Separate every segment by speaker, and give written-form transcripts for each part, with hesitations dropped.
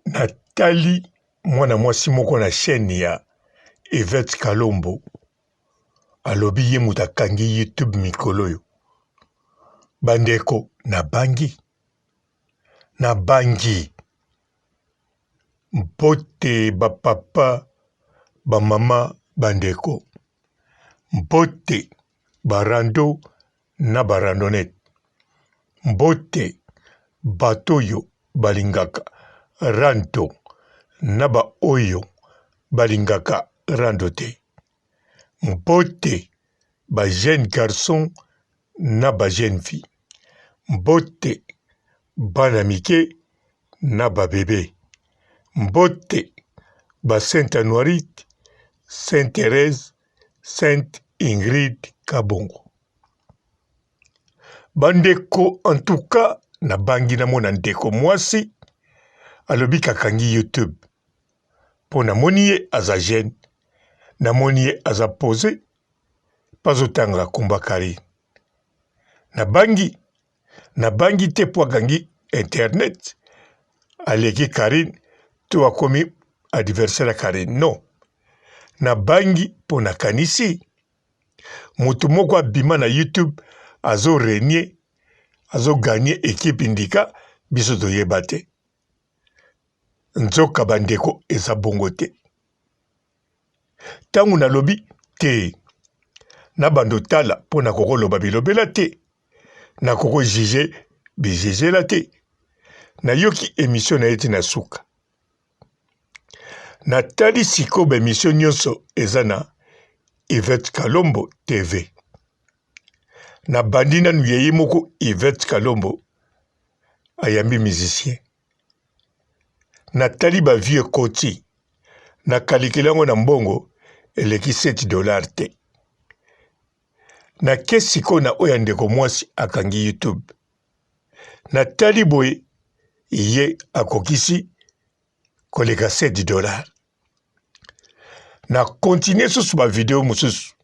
Speaker 1: Natali mwana mwasi moko na chaîne ya Yvette Kalombo alobi ye mutu akangi YouTube mikolo oyo. Bandeko nabangi mpote bapapa bamama bandeko mpote barando na barandonnette mbote bato oyo balingaka rando na ba oyo balingaka rando te mbote ba jeune garçon na ba jeune fille mbote bana mike na ba bébé mbote ba Sainte Anuarite, Sainte Thérèse, Sainte Ingrid Kabongo. Bandeko en tout cas na bangi na mona ndeko mwasi alobi kakangi YouTube po na moni ye aza jeune na moni ye aza posé pazotanga kumba Karine na bangi te po akangi internet aleki Karine to akomi adversaire Karine non na bangi po na kanisi mutu moko abima na YouTube azo renier azo gagner équipe indika biso toyeba te nzoka bandeko eza bongo te tangu nalobi te na bando tala po na kokoloba bilobela te na koko juge bijugela te na yoki émission na yeti na suka natali siko ba émission nyonso eza na Yvette Kalombo TV na bandi nanu yeye moko Yvette Kalombo ayambi musicien natali ba vieux koti na kalikilango na mbongo eleki $7 te na kesiko na oya ndeko mwasi akangi YouTube natali boye ye akokisi koleka $7 na continue susu ba video mususu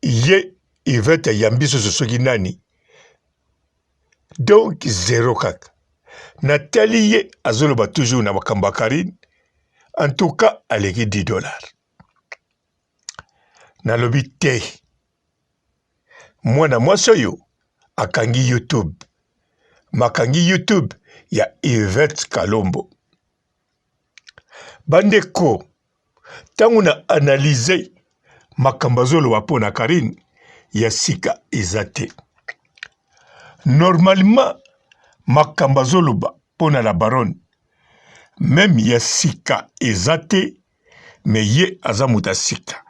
Speaker 1: ye Yvette yambi susu soki nani donc zéro kaka natali ye azoloba toujours na makambo ya Karine en tout cas aleki $10 nalobi te mwana mwasi oyo akangi YouTube makangi YouTube ya Yvette Kalombo bandeko tangu na analyse makambo azoloba mpo na Karine ya sika eza te normalement makambo azoloba mpo na la baronne même ya sika eza te me ye aza mutu ya sika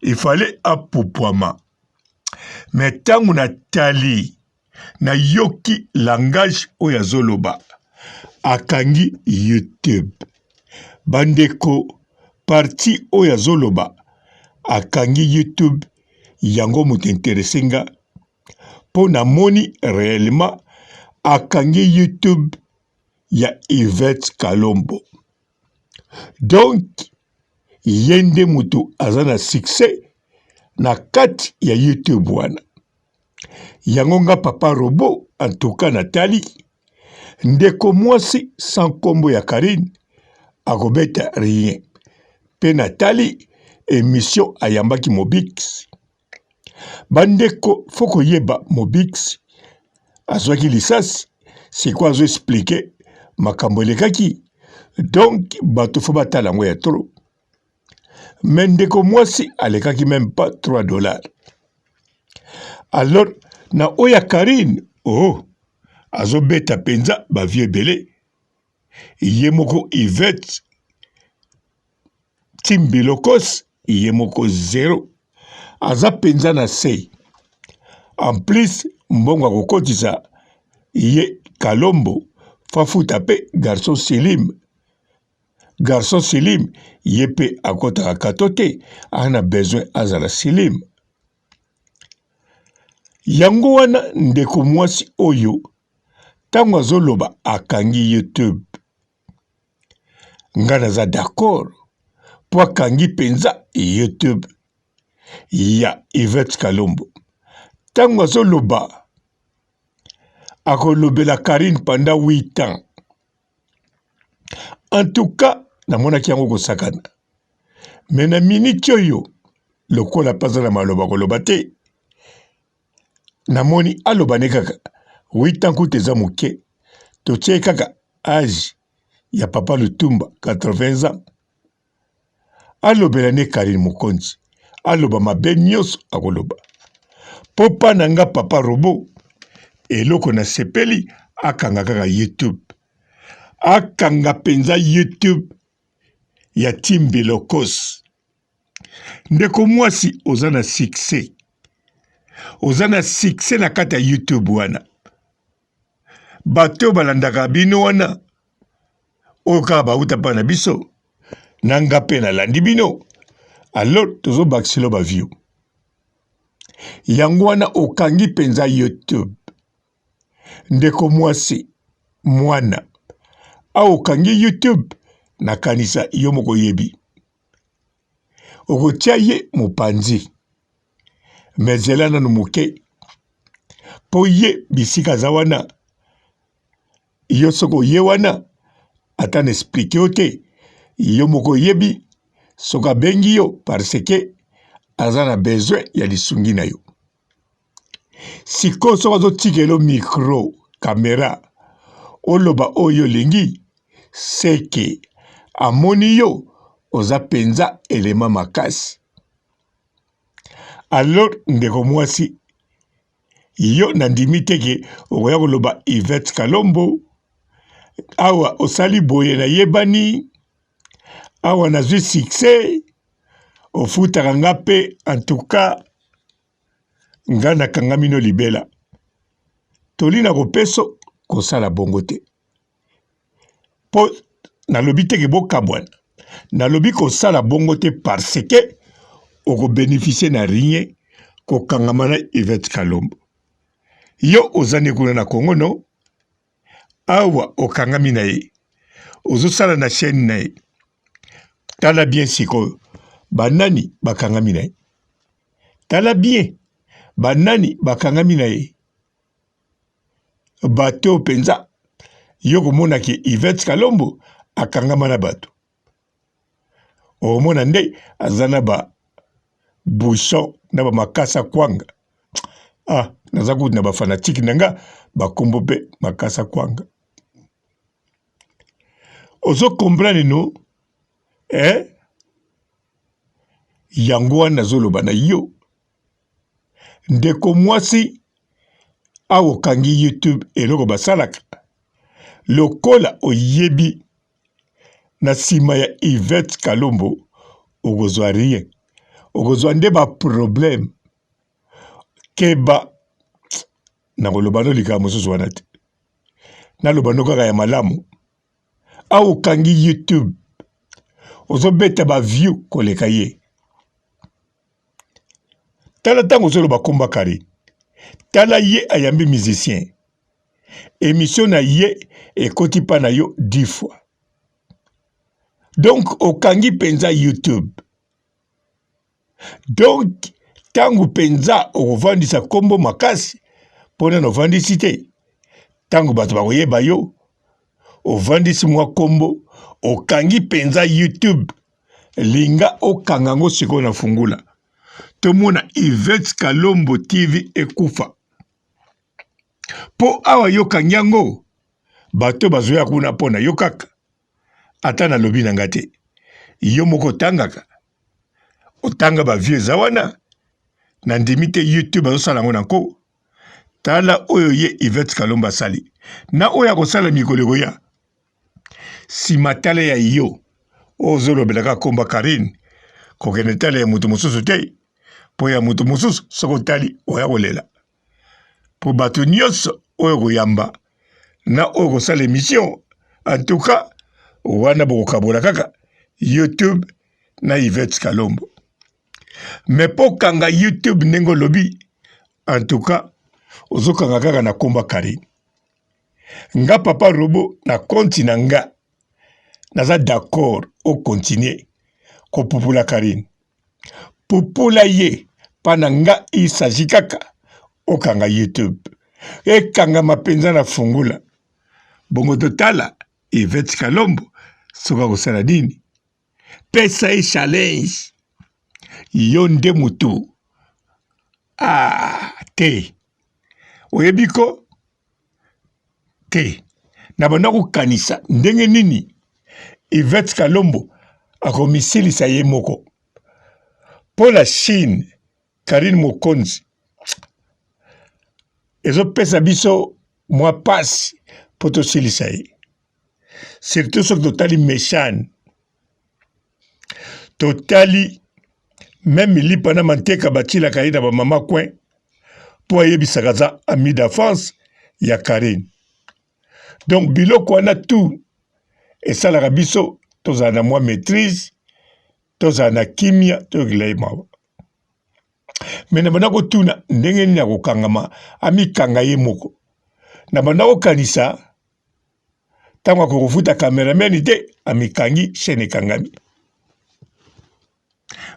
Speaker 1: il fallait apupwama me tangu natali na yoki langage oyo azoloba akangi YouTube bandeko parti oyo azoloba akangi YouTube yango mutu interese nga mpo na moni réellement akangi YouTube ya Yvette Kalombo donc ye nde mutu aza na succès na kati ya YouTube wana yango nga papa robo en tout cas natali ndeko mwasi sans kombo ya Karine akobeta rien pe natali émission ayambaki Mobix bandeko foko yeba Mobix azwaki lisasi siko azo expliquer makambo elekaki donc bato fo batala yango ya trop mais ndeko mwasi alekaki même pas $3 alors na oya Karine azobeta penza bavie ebele ye moko Yvette timbilokos ye moko zéro aza penza na se en plus mbongo akokotisa ye Kalombo fafuta pe garçon Selim ye pe akotaka kato te ana besoin azala Selim yango wana ndeko mwasi oyo tango azoloba akangi YouTube nga naza d'accord po akangi penza YouTube ya Yvette Kalombo tango azoloba akolobela Karine pendant 8 ans. En tout cas, namonaki yango kosakana. Mais na minute oyo, lokola paza na maloba koloba te, namoni alobane kaka 8 ans kuta eza moke, totie kaka âge ya papa Lutumba 80 ans. Alobela ne Karine Mokonzi, aloba mabe nyonso akoloba. Popa nanga papa Robo, eloko na sepeli akanga kaka YouTube. Akanga penza YouTube ya Tim Bilokos. Ndeko mwasi oza na succès. Oza na succès na kata YouTube wana. Bato balandaka bino wana. Oka bauta pa na biso. Nanga pe na landi bino. Alors tozo baksilo ba view. Yango wana okangi penza YouTube. Ndeko mwasi mwana. Okangi YouTube na kanisa yo moko yebi. Okotia ye mopanzi. Mezela na numuke. Po ye bisika za wana. Yo soko ye wana. Atan explique ote. Yo moko yebi. Soka bengi yo parce que azana besoin ya lisungi na yo. Siko soko zo tikelo micro, caméra. Oloba oyo lingi. Seke amoni yo oza penza elema makasi. Alors ndeko mwasi yo nandimi teke okoya koloba Yvette Kalombo awa osali boye na yebani awa nazwi succès ofutaka nga pe en tout cas nga nakangami no libela tolina kopeso kosala bongo te po nalobi teke bokabwana nalobi kosala bongo te parce que oko bénéficier na rien kokangama na Yvette Kalombo yo ozane kuna na Congo no awa okangami na ye ozosala na chaîne na ye tala bien sikoyo banani bakangami na ye tala bien banani bakangami na ye bato penza yo komona ke Yvette Kalombo akangama na bato omona nde azana ba bouchon na ba makasa kwanga naza kutu na ba fanatique nanga bakombo pe makasa kwanga ozo comprendre no yango wana nazoloba na yo ndeko mwasi awokangi YouTube eloko basalaka lokola oyebi na sima ya Yvette Kalombo okozwa rien okozwa nde ba problème keba nakoloba no likambo mosusu wana te naloba no kaka ya malamu awokangi YouTube ozobeta ba view koleka ye tala tango ozoloba komba Karine tala ye ayambi musicien émission na ye ekoti pa na yo 10 fois donc okangi penza YouTube donc tango penza okovandisa kombo makasi pona na ovandisi te tango bato bakoyeba yo ovandisi mwa kombo okangi penza YouTube linga okanga ngo sikoyo na fungula tomona Yvette Kalombo TV ekufa po awa yokangi yango bato bazoya kuna pona yo kaka ata nalobi na nga te yo moko otangaka otanga ba vieux eza wana na ndimi te YouTube azosala yango nanko tala oyo ye Yvette Kalombo asali na oyo akosala mikolo ekoya sima tala ya yo ozolobelaka komba Karine kokende tala ya moto mosusu te po ya moto mosusu soko tali oya kolela po bato nyonso oyo koyamba na oyo kosala émission en tout cas wana bokokabola kaka YouTube na Yvette Kalombo mais po kanga YouTube ndenge olobi en tout cas ozokanga kaka na komba Karine nga papa Robo na konti na nga naza d'accord o continuer kopupula Karine pupula ye pana nga il s'agit kaka okanga YouTube ekangama penza na fungula bongo totala Yvette Kalombo soka kosala nini pesa e challenge yo nde mutu te oyebiko te na banda kokanisa ndenge nini Yvette Kalombo akomisilisa ye moko po la Chine Karine Mokonzi ezopesa biso mwa pasi po tosilisa ye surtout soki totali Meshane totali même lipa na manteka batilaka ye na bamama coin po ayebisaka za ami d'enfance ya Karine donc biloko wana tout esalaka biso tozala na mwa maîtrise tozala na kimia toyokela ye mawa me na banda kotuna ndenge nini akokangama amikanga ye moko na banda kokanisa ntango akokofuta cameraman te amikangi chaîne ekangami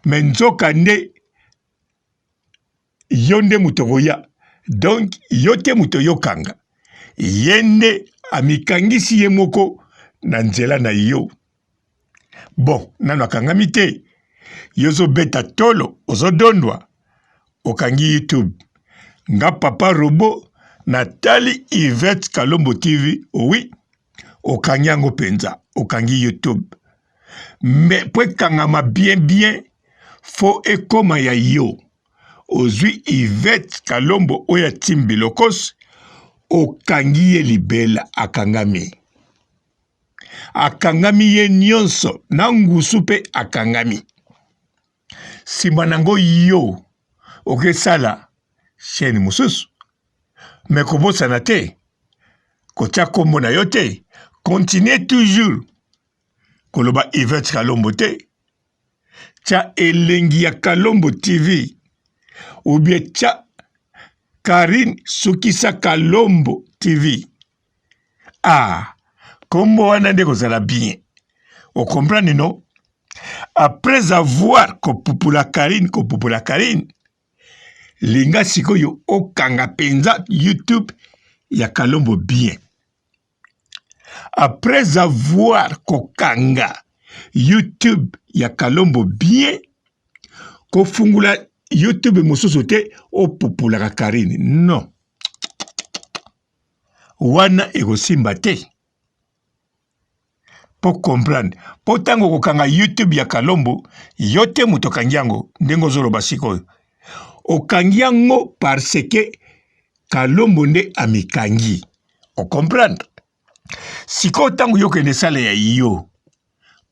Speaker 1: me nzoka nde yo nde moto koya donc yo te moto yokanga ye nde amikangisi ye moko na nzela na yo bon nano akangami te yo zobeta tolo ozodondwa okangi YouTube nga papa robo natali Yvette Kalombo TV oui okangi yango penza okangi YouTube mais po ekangama bien fo ekoma ya yo ozwi Yvette Kalombo oya Tim Bilokos okangi ye libela akangami ye nyonso na ngusu pe akangami nsima nango yo okesala chaîne mosusu me kobosana te kotia kombo na yo te continue toujours koloba Yvette Kalombo te tia elengi ya Kalombo TV ou bien tia Karine Sukisa Kalombo TV kombo wana nde kozala bien o comprendre non après avoir kopupula Karine linga sikoyo okanga penza YouTube ya Kalombo bien après avoir kokanga YouTube ya Kalombo bien kofungula YouTube mosusu te opupulaka Karine non wana ekosimba te po comprendre po tango kokanga YouTube ya Kalombo yo te moto okangi yango ndenge ozoloba sikoyo okangi yango parce que Kalombo nde amikangi o comprendre sikoyo tango yo kende sala ya yo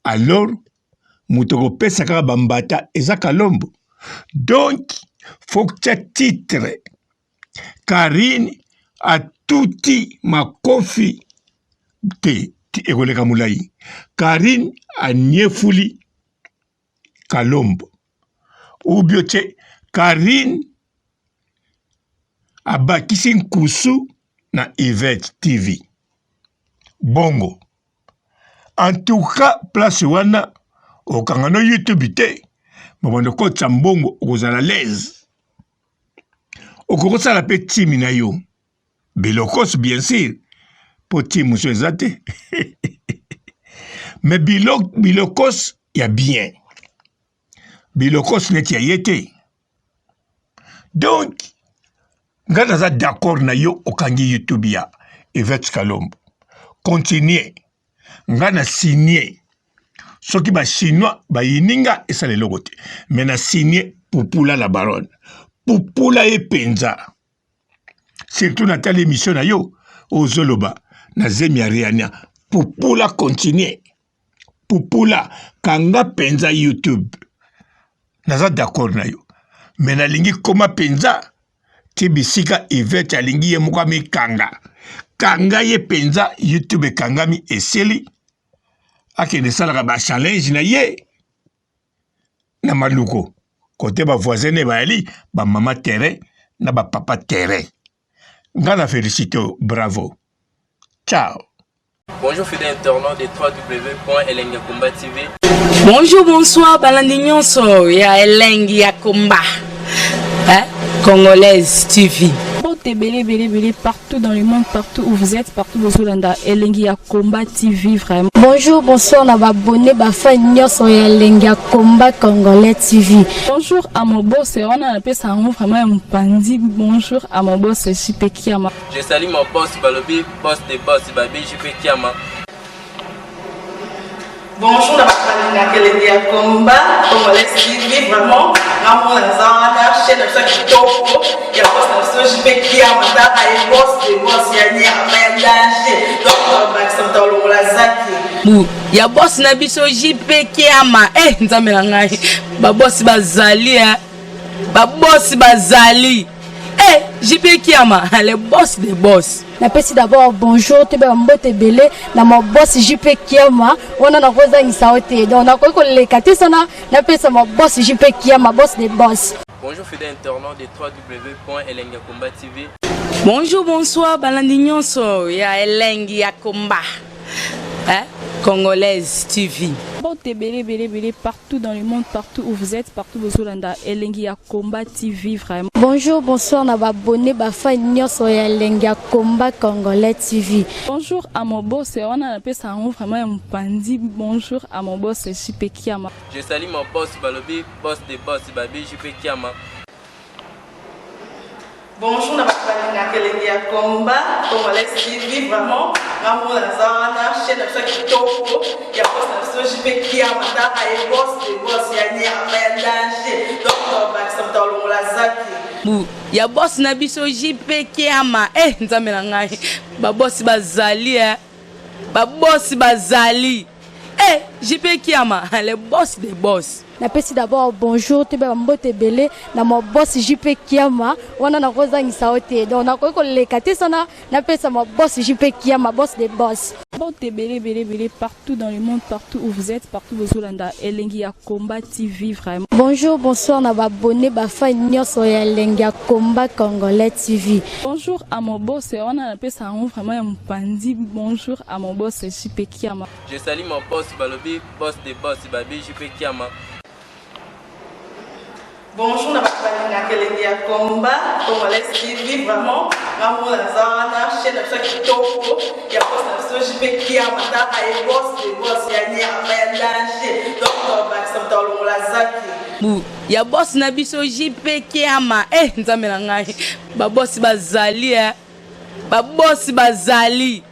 Speaker 1: alors moto kopesa kaka bambata eza Kalombo donc faut que titre Karine atuti makofi te ekoleka mulai Karine anyefuli Kalombo ou biote Karine abakisi nkusu na Yvette TV bongo en tout cas place wana okanga no YouTube te mobondo kotsa mbongo okozala l'aise okokosala pe timi na yo Bilokos bien sûr po timi mosu eza te mais Bilokos ya bien Bilokos neti ya ye te donc nga naza d'accord na yo okangi YouTube ya Yvette Kalombo continue nga na signé soki ba chinois ba yininga esa le logo te mais na signé Pupula la baronne Pupula e penza surtout na telle émission na yo ozoloba na zemi ariania Pupula continue Pupula kanga penza YouTube naza d'accord na yo mais na lingi koma penza tibisika Yvette alingi ye moko kanga ye penza YouTube kangami eseli akende salaka ba challenge na ye na maluko kote ba voisin bayali ba mama terrain na ba papa terrain ngana félicité bravo ciao.
Speaker 2: Bonjour fidèles internautes de www.elengiakomba TV.
Speaker 3: Bonjour, bonsoir, balandi nyonso ya Elengi ya Komba, Congolaise TV. Belé, partout dans le monde, partout où vous êtes, partout où vous êtes, Elengi à Combat TV, vraiment.
Speaker 4: Bonjour, bonsoir, on a abonné à Elengi à Combat Congolais TV.
Speaker 3: Bonjour à mon boss, on a appelé ça vraiment un pandi. Bonjour à mon boss, JP Kiama.
Speaker 2: Je salue mon boss Balobi, boss des boss, Babi, JP Kiama.
Speaker 5: Bonjour, à Elengi à Combat Congolais TV, vraiment. On a chaîne de ça qui topo, il y a boss de JP Kiama, il boss des boss, il y a un danger. Donc, on va dans le Lazaki.
Speaker 3: Ya boss na biso JP Kiama nzambe na ngai ba boss bazali ba boss bazali JP Kiama le boss des boss.
Speaker 4: Napesi d'abord bonjour te ba mbote belé na mo boss JP Kiama wana na koza ngisaote donc na ko leka te sana napesa mo boss JP Kiama boss des boss.
Speaker 2: Bonjour fidèles internautes de www.Elengi à Combat TV.
Speaker 3: Bonjour bonsoir balandi nyonso ya Elengi à Combat Congolaise TV. Belé, partout dans le monde, partout où vous êtes, partout où vous êtes, Elengi à Combat TV, vraiment.
Speaker 4: Bonjour, bonsoir, on a abonné à Elengi à Combat Congolais TV.
Speaker 3: Bonjour à mon boss, on a appelé ça vraiment un pandi. Bonjour à mon boss, JP Kiama.
Speaker 2: Je salue mon boss Balobi, boss des boss, Babi, JP Kiama.
Speaker 5: Bonjour, à Elengi à Combat Congolais TV, vraiment. On a chaîne de ça qui topo, il y a boss de JP Kiama, il boss des boss, il y a un danger. Donc, on va dans le Lazaki.
Speaker 3: Ya boss na biso JP Kiama nzambe na ngai ba boss bazali ba boss bazali JP Kiama le boss des boss.
Speaker 4: Napesi d'abord bonjour te ba mbote belé na mo boss JP Kiama wana na koza ngisaote donc na ko leka te sana napesa mo boss JP Kiama boss des boss.
Speaker 3: Belé, partout dans le monde, partout où vous êtes, partout où vous êtes, Elengi à Combat TV, vraiment.
Speaker 4: Bonjour, bonsoir, on a abonné à Elengi à Combat Congolais TV.
Speaker 3: Bonjour à mon boss, on a appelé ça vraiment un pandi. Bonjour à mon boss, JP Kiama.
Speaker 2: Je salue mon boss Balobi, boss des boss, Babi, JP Kiama.
Speaker 5: Bonjour, à Elengi à Combat Congolais TV, vraiment. On a chaîne de ça qui topo, il y a boss de JP Kiama, il boss des boss, il y a un danger. Donc, on va dans le Lazaki.
Speaker 3: Ya boss na biso JP Kiama nzambe na ngai ba boss bazali ba boss bazali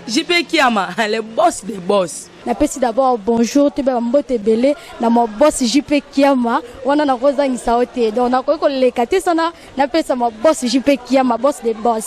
Speaker 3: JP Kiama le boss des boss.
Speaker 4: Napesi d'abord bonjour te ba mbote belé na mo boss JP Kiama wana na koza ngisaote donc na ko leka te sana napesa mo boss JP Kiama boss des boss.